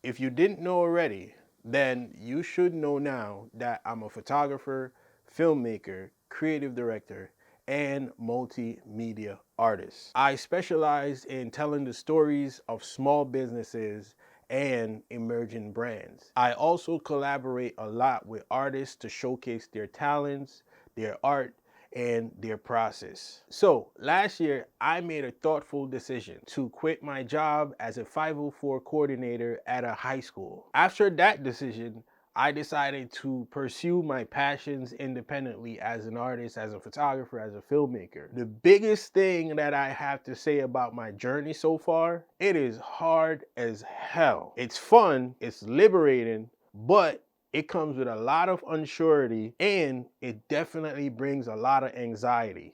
If you didn't know already, then you should know now that I'm a photographer, filmmaker, creative director, and multimedia artist. I specialize in telling the stories of small businesses and emerging brands. I also collaborate a lot with artists to showcase their talents, their art, and their process. So last year, I made a thoughtful decision to quit my job as a 504 coordinator at a high school. After that decision, I decided to pursue my passions independently as an artist, as a photographer, as a filmmaker. The biggest thing that I have to say about my journey so far, it is hard as hell. It's fun, it's liberating, but it comes with a lot of unsurety and it definitely brings a lot of anxiety.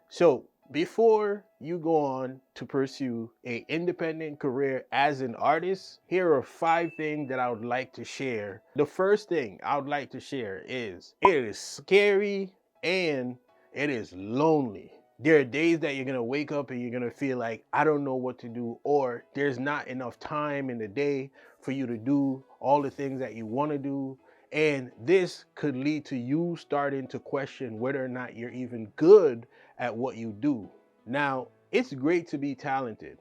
So before you go on to pursue an independent career as an artist, here are 5 things that I would like to share. The first thing I would like to share is it is scary and it is lonely. There are days that you're gonna wake up and you're gonna feel like, I don't know what to do, or there's not enough time in the day for you to do all the things that you wanna do. And this could lead to you starting to question whether or not you're even good at what you do. Now, it's great to be talented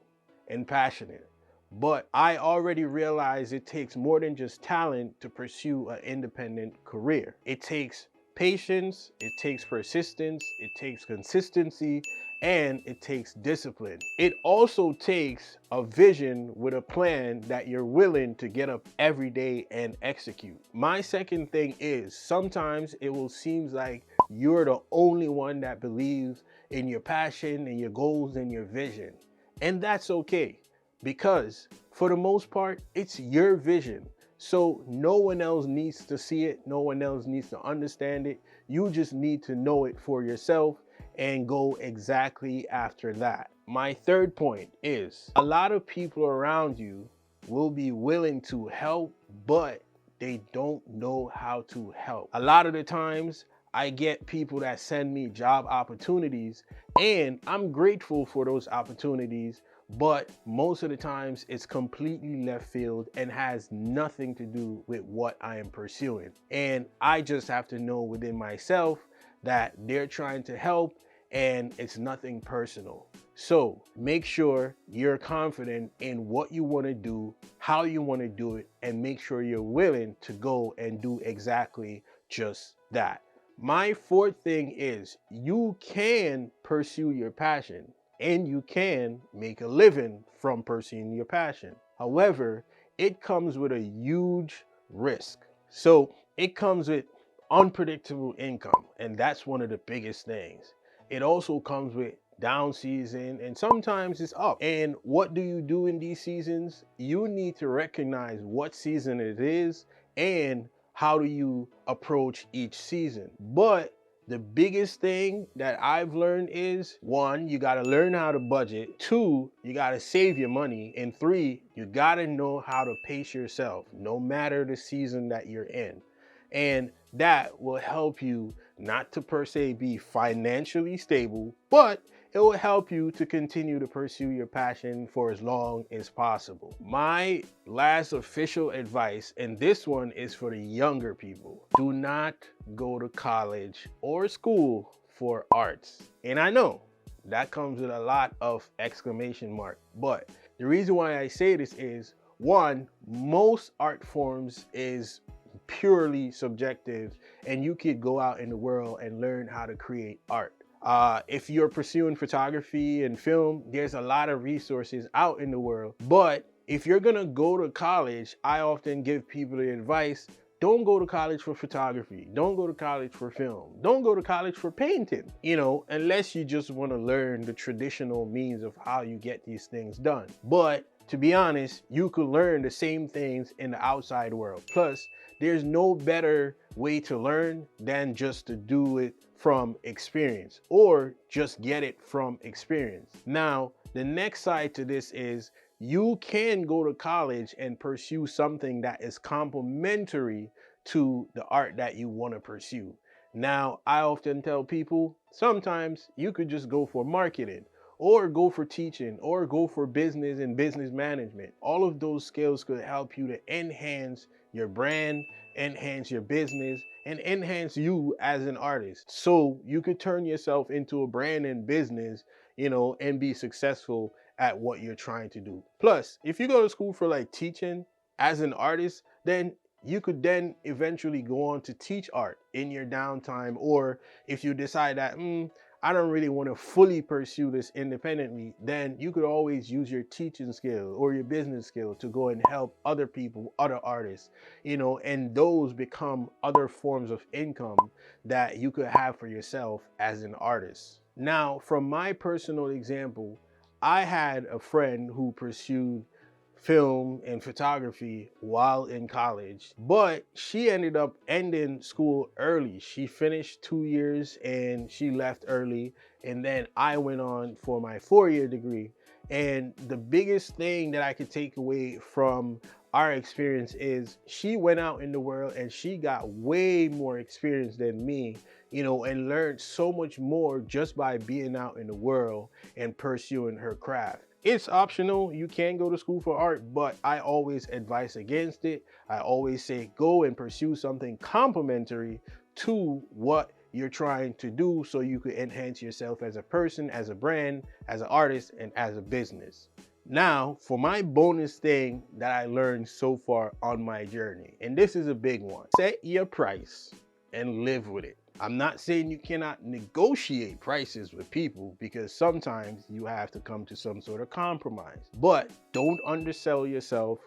and passionate, but I already realize it takes more than just talent to pursue an independent career. It takes patience, it takes persistence, it takes consistency, and it takes discipline. It also takes a vision with a plan that you're willing to get up every day and execute. My second thing is sometimes it will seem like you're the only one that believes in your passion and your goals and your vision. And that's okay, because for the most part, it's your vision. So no one else needs to see it. No one else needs to understand it. You just need to know it for yourself and go exactly after that. My third point is a lot of people around you will be willing to help, but they don't know how to help. A lot of the times I get people that send me job opportunities and I'm grateful for those opportunities, but most of the times it's completely left field and has nothing to do with what I am pursuing. And I just have to know within myself that they're trying to help and it's nothing personal. So make sure you're confident in what you want to do, how you want to do it, and make sure you're willing to go and do exactly just that. My fourth thing is you can pursue your passion and you can make a living from pursuing your passion. However, it comes with a huge risk. So it comes with unpredictable income, and that's one of the biggest things. It also comes with down season and sometimes it's up. And what do you do in these seasons? You need to recognize what season it is and how do you approach each season. But the biggest thing that I've learned is, one, you gotta learn how to budget. Two, you gotta save your money. And three, you gotta know how to pace yourself, no matter the season that you're in. And that will help you not to per se be financially stable, but it will help you to continue to pursue your passion for as long as possible. My last official advice, and this one is for the younger people, do not go to college or school for arts. And I know that comes with a lot of exclamation mark, but the reason why I say this is, one, most art forms is purely subjective and you could go out in the world and learn how to create art. If you're pursuing photography and film, there's a lot of resources out in the world. But if you're gonna go to college, I often give people the advice, don't go to college for photography. Don't go to college for film. Don't go to college for painting, unless you just want to learn the traditional means of how you get these things done. But to be honest, you could learn the same things in the outside world. Plus, there's no better way to learn than just to do it from experience or just get it from experience. Now, the next side to this is you can go to college and pursue something that is complementary to the art that you want to pursue. Now, I often tell people sometimes you could just go for marketing or go for teaching or go for business and business management. All of those skills could help you to enhance your brand, enhance your business, and enhance you as an artist. So you could turn yourself into a brand and business, and be successful at what you're trying to do. Plus, if you go to school for like teaching as an artist, then you could then eventually go on to teach art in your downtime. Or if you decide that, I don't really want to fully pursue this independently, then you could always use your teaching skill or your business skill to go and help other people, other artists, and those become other forms of income that you could have for yourself as an artist. Now, from my personal example, I had a friend who pursued film and photography while in college, but she ended up ending school early. She finished 2 years and she left early. And then I went on for my 4 year degree. And the biggest thing that I could take away from our experience is she went out in the world and she got way more experience than me, and learned so much more just by being out in the world and pursuing her craft. It's optional. You can go to school for art, but I always advise against it. I always say go and pursue something complementary to what you're trying to do so you could enhance yourself as a person, as a brand, as an artist, and as a business. Now, for my bonus thing that I learned so far on my journey, and this is a big one: set your price and live with it. I'm not saying you cannot negotiate prices with people, because sometimes you have to come to some sort of compromise. But don't undersell yourself,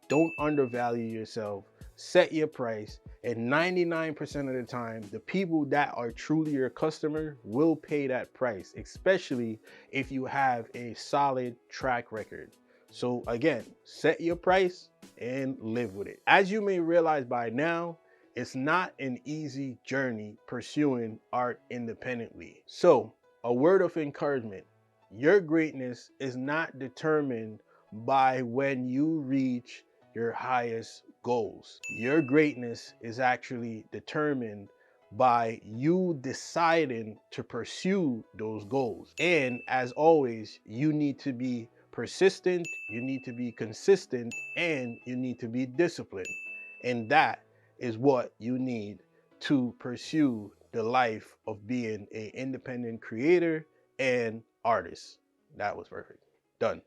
don't undervalue yourself. Set your price, and 99% of the time, the people that are truly your customer will pay that price, especially if you have a solid track record. So again, set your price and live with it. As you may realize by now, it's not an easy journey pursuing art independently. So, a word of encouragement: your greatness is not determined by when you reach your highest goals. Your greatness is actually determined by you deciding to pursue those goals. And as always, you need to be persistent, you need to be consistent, and you need to be disciplined. And that is what you need to pursue the life of being an independent creator and artist. That was perfect. Done.